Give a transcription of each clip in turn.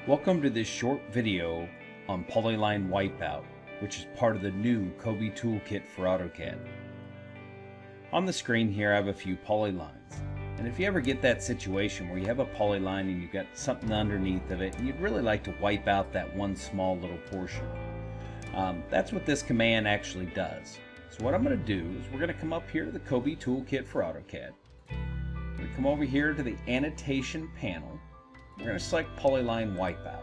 Welcome to this short video on Polyline Wipeout, which is part of the new Excitech Toolkit for AutoCAD. On the screen here I have a few polylines, and if you ever get that situation where you have a polyline and you've got something underneath of it and you'd really like to wipe out that one small little portion, that's what this command actually does. So what I'm going to do is we're going to come up here to the Excitech Toolkit for AutoCAD. We're going to come over here to the annotation panel. We're going to select Polyline Wipeout.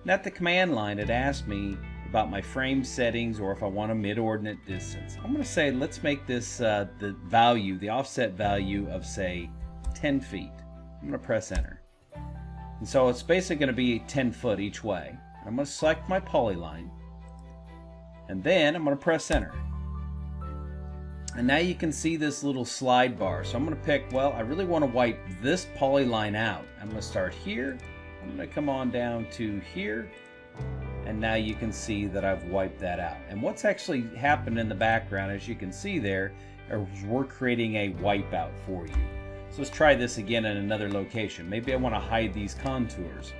And at the command line it asks me about my frame settings or if I want a mid-ordinate distance. I'm going to say let's make this the offset value of say 10 feet. I'm going to press enter. And so it's basically going to be 10 foot each way. I'm going to select my polyline and then I'm going to press enter. And now you can see this little slide bar. So I'm going to pick, well, I really want to wipe this polyline out. I'm going to start here. I'm going to come on down to here. And now you can see that I've wiped that out. And what's actually happened in the background, as you can see there, is we're creating a wipeout for you. So let's try this again in another location. Maybe I want to hide these contours,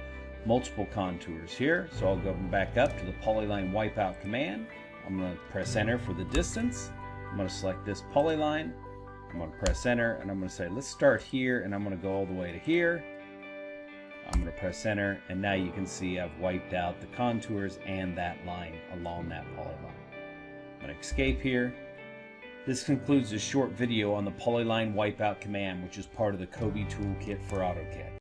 multiple contours here. So I'll go back up to the Polyline Wipeout command. I'm going to press enter for the distance. I'm going to select this polyline, I'm going to press enter, and I'm going to say let's start here, and I'm going to go all the way to here. I'm going to press enter, and now you can see I've wiped out the contours and that line along that polyline. I'm going to escape here. This concludes this short video on the Polyline Wipeout command, which is part of the Excitech Toolkit for AutoCAD.